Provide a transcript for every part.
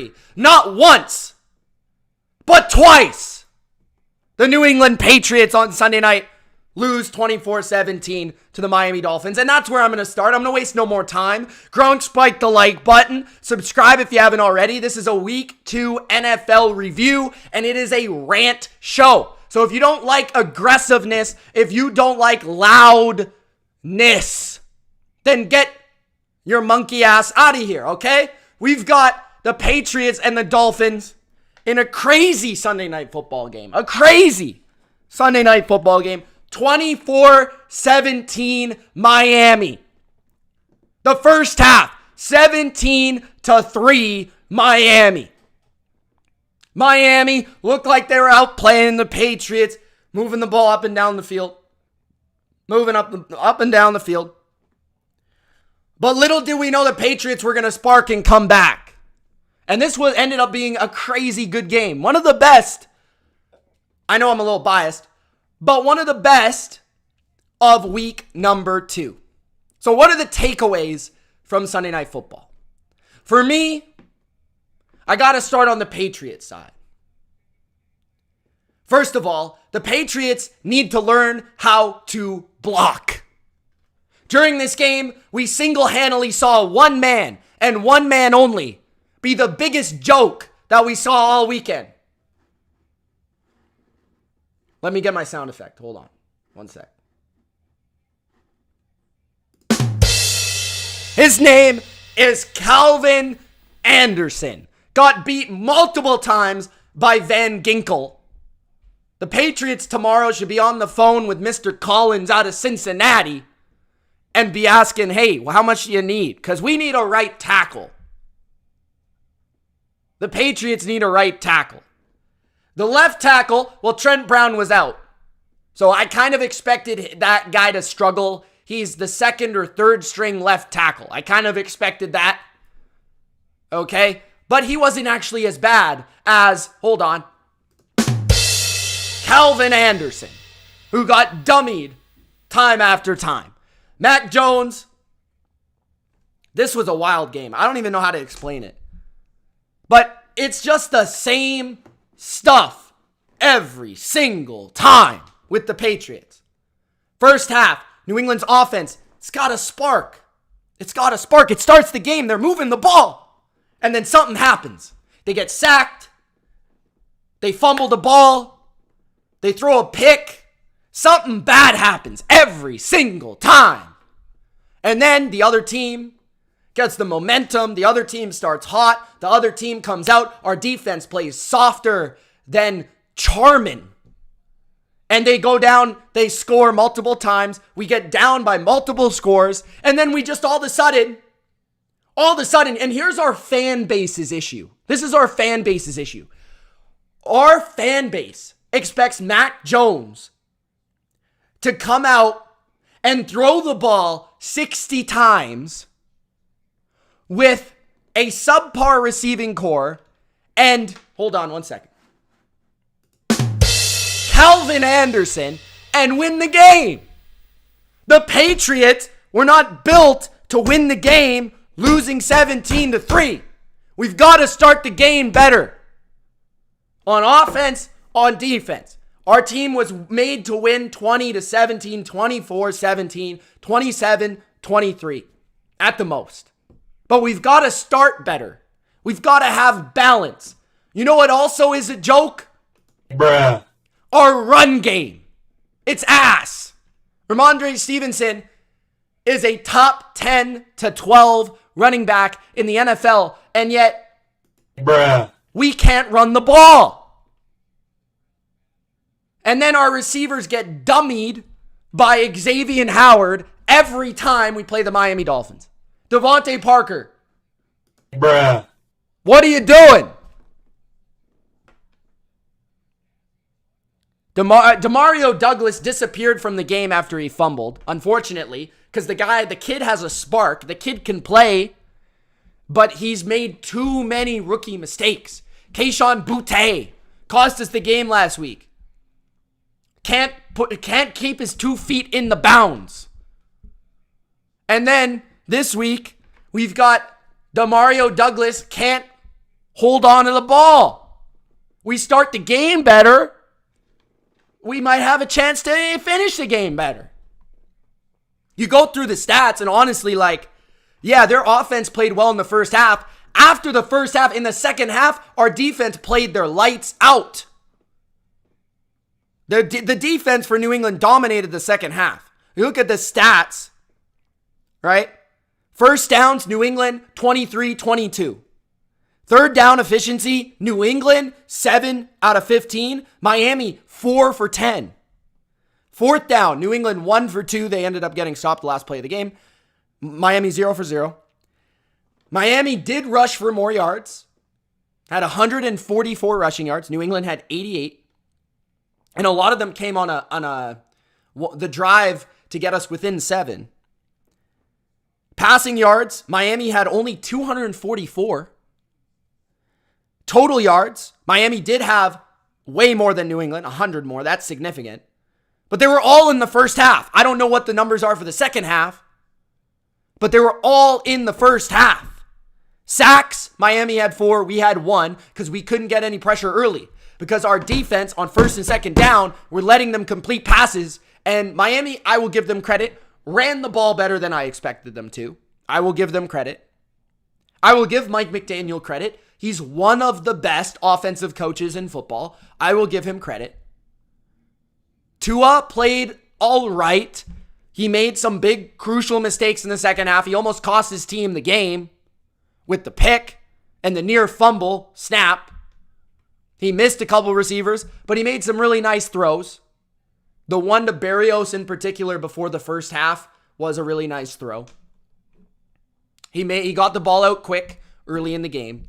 history, not once, but twice, the New England Patriots on Sunday night lose 24-17 to the Miami Dolphins. And that's where I'm going to start. I'm going to waste no more time. Gronk, spike the like button. Subscribe if you haven't already. This is a Week 2 NFL review, and it is a rant show. So if you don't like aggressiveness, if you don't like loudness, then get your monkey ass out of here, okay? We've got the Patriots and the Dolphins in a crazy Sunday night football game. A crazy Sunday night football game. 24-17 Miami. The first half, 17-3 Miami. Miami looked like they were out playing the Patriots, moving the ball up and down the field. Moving up and down the field. But little did we know the Patriots were going to spark and come back. And this ended up being a crazy good game. One of the best. I know I'm a little biased, but one of the best of week number 2. So what are the takeaways from Sunday Night Football? For me, I got to start on the Patriots side. First of all, the Patriots need to learn how to block. During this game, we single-handedly saw one man and one man only be the biggest joke that we saw all weekend. Let me get my sound effect. Hold on. One sec. His name is Calvin Anderson. Got beat multiple times by Van Ginkel. The Patriots tomorrow should be on the phone with Mr. Collins out of Cincinnati and be asking, hey, well, how much do you need? Because we need a right tackle. The Patriots need a right tackle. The left tackle, well, Trent Brown was out. So I kind of expected that guy to struggle. He's the second or third string left tackle. I kind of expected that. Okay? But he wasn't actually as bad as, hold on, Calvin Anderson, who got dummied time after time. Mac Jones, this was a wild game. I don't even know how to explain it. But it's just the same stuff every single time with the Patriots. First half, New England's offense, it's got a spark. It's got a spark. It starts the game. They're moving the ball. And then something happens. They get sacked. They fumble the ball. They throw a pick. Something bad happens every single time. And then the other team gets the momentum. The other team starts hot. The other team comes out. Our defense plays softer than charming. And they go down. They score multiple times. We get down by multiple scores. And then we just all of a sudden, and here's our fan base's issue. This is our fan base's issue. Our fan base expects Mac Jones to come out and throw the ball 60 times with a subpar receiving core and, hold on one second, Calvin Anderson, and win the game. The Patriots were not built to win the game losing 17-3. We've got to start the game better. On offense, on defense. Our team was made to win 20-17, 24-17, 27-23 at the most. But we've got to start better. We've got to have balance. You know what also is a joke? Bruh. Our run game. It's ass. Ramondre Stevenson is a top 10 to 12 running back in the NFL, and yet bruh, we can't run the ball. And then our receivers get dummied by Xavier Howard every time we play the Miami Dolphins. Devontae Parker. Bruh. What are you doing? Demario Douglas disappeared from the game after he fumbled, unfortunately, because the kid has a spark. The kid can play, but he's made too many rookie mistakes. Kayshon Boutte cost us the game last week. Can't keep his 2 feet in the bounds. And then this week, we've got Demario Douglas can't hold on to the ball. We start the game better, we might have a chance to finish the game better. You go through the stats and honestly, yeah, their offense played well in the first half. After the first half, in the second half, our defense played their lights out. The defense for New England dominated the second half. You look at the stats, right? First downs, New England, 23-22. Third down efficiency, New England, 7 out of 15. Miami, 4 for 10. Fourth down, New England, 1 for 2. They ended up getting stopped the last play of the game. Miami, 0 for 0. Miami did rush for more yards. Had 144 rushing yards. New England had 88. And a lot of them came on the drive to get us within 7. Passing yards, Miami had only 244. Total yards, Miami did have way more than New England, 100 more. That's significant. But they were all in the first half. I don't know what the numbers are for the second half, but they were all in the first half. Sacks, Miami had 4, we had 1 because we couldn't get any pressure early because our defense on first and second down were letting them complete passes. And Miami, I will give them credit, ran the ball better than I expected them to. I will give them credit. I will give Mike McDaniel credit. He's one of the best offensive coaches in football. I will give him credit. Tua played all right. He made some big, crucial mistakes in the second half. He almost cost his team the game with the pick and the near fumble snap. He missed a couple receivers, but he made some really nice throws. The one to Berrios in particular before the first half was a really nice throw. He got the ball out quick early in the game.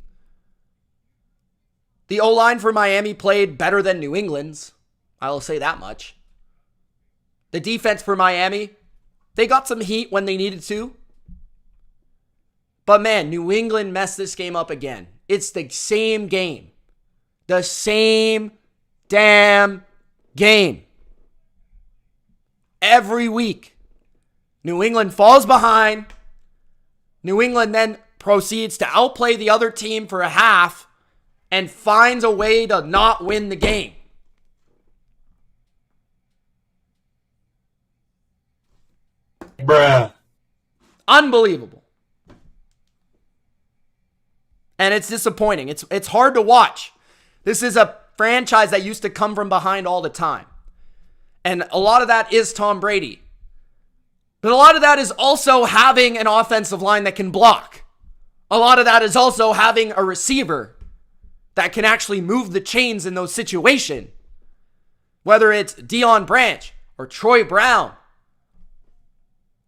The O-line for Miami played better than New England's. I will say that much. The defense for Miami, they got some heat when they needed to. But man, New England messed this game up again. It's the same game. The same damn game. Every week. New England falls behind. New England then proceeds to outplay the other team for a half and finds a way to not win the game. Bruh. Unbelievable. And it's disappointing. It's hard to watch. This is a franchise that used to come from behind all the time. And a lot of that is Tom Brady. But a lot of that is also having an offensive line that can block. A lot of that is also having a receiver that can actually move the chains in those situations. Whether it's Deion Branch or Troy Brown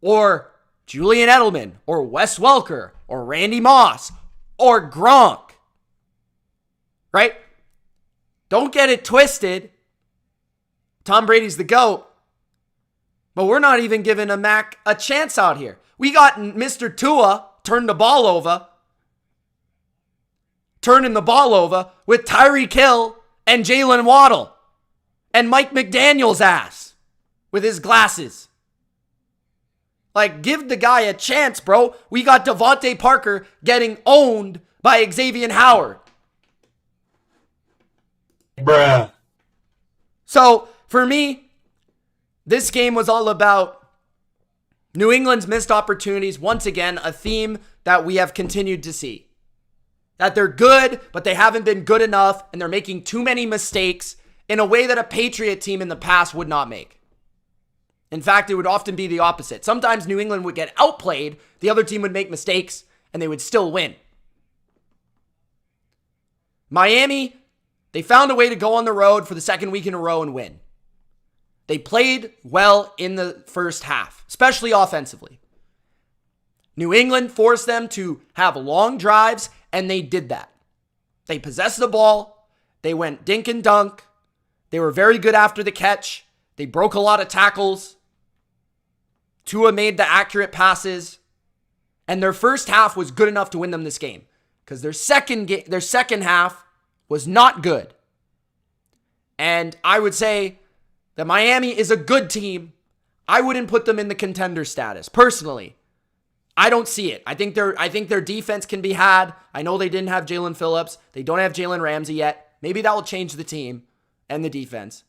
or Julian Edelman or Wes Welker or Randy Moss or Gronk. Right? Don't get it twisted. Tom Brady's the GOAT. But we're not even giving a Mac a chance out here. We got Mr. Tua turning the ball over with Tyreek Hill and Jalen Waddle and Mike McDaniel's ass with his glasses. Give the guy a chance, bro. We got Devontae Parker getting owned by Xavier Howard. Bruh. So, for me, this game was all about New England's missed opportunities. Once again, a theme that we have continued to see. That they're good, but they haven't been good enough, and they're making too many mistakes in a way that a Patriot team in the past would not make. In fact, it would often be the opposite. Sometimes New England would get outplayed, the other team would make mistakes, and they would still win. Miami, they found a way to go on the road for the second week in a row and win. They played well in the first half, especially offensively. New England forced them to have long drives, and they did that. They possessed the ball. They went dink and dunk. They were very good after the catch. They broke a lot of tackles. Tua made the accurate passes. And their first half was good enough to win them this game. Because their second half was not good. And I would say that Miami is a good team. I wouldn't put them in the contender status. Personally, I don't see it. I think their defense can be had. I know they didn't have Jalen Phillips. They don't have Jalen Ramsey yet. Maybe that will change the team and the defense.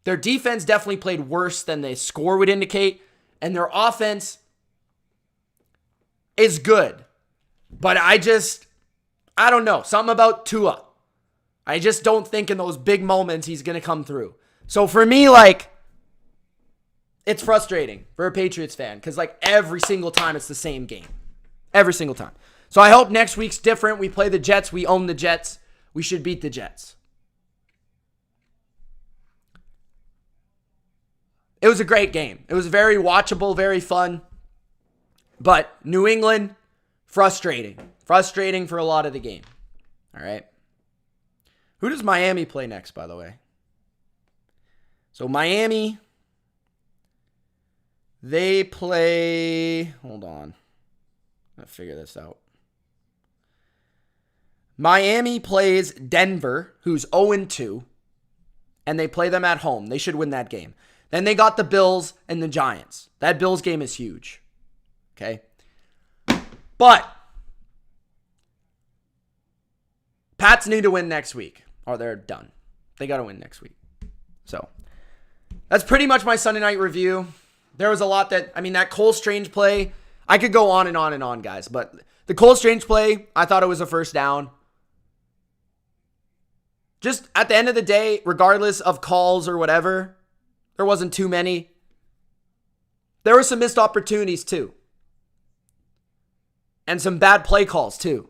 Their defense definitely played worse than the score would indicate, and their offense is good. But I don't know. Something about Tua. I just don't think in those big moments he's going to come through. So for me, like, it's frustrating for a Patriots fan because, like, every single time it's the same game. Every single time. So I hope next week's different. We play the Jets. We own the Jets. We should beat the Jets. It was a great game. It was very watchable, very fun. But New England, frustrating. Frustrating for a lot of the game. All right. Who does Miami play next, by the way? So Miami, they play... Hold on. I'm going to figure this out. Miami plays Denver, who's 0-2, and they play them at home. They should win that game. Then they got the Bills and the Giants. That Bills game is huge. Okay? But Pats need to win next week, or they're done. They got to win next week. So that's pretty much my Sunday night review. There was a lot that Cole Strange play, I could go on and on and on, guys. But the Cole Strange play, I thought it was a first down. Just at the end of the day, regardless of calls or whatever, there wasn't too many. There were some missed opportunities too. And some bad play calls too.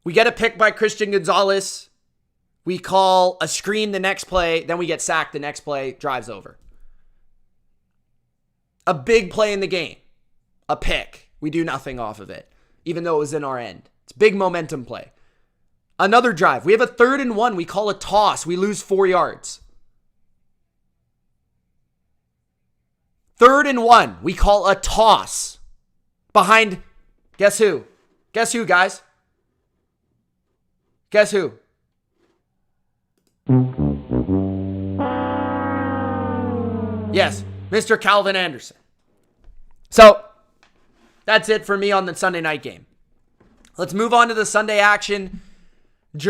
We get a pick by Christian Gonzalez. We call a screen the next play. Then we get sacked the next play. Drives over. A big play in the game. A pick. We do nothing off of it. Even though it was in our end. It's a big momentum play. Another drive. We have a 3rd and 1. We call a toss. We lose 4 yards. 3rd and 1. We call a toss. Behind, guess who? Guess who, guys? Guess who? Yes, Mr. Calvin Anderson. So, that's it for me on the Sunday night game. Let's move on to the Sunday action. During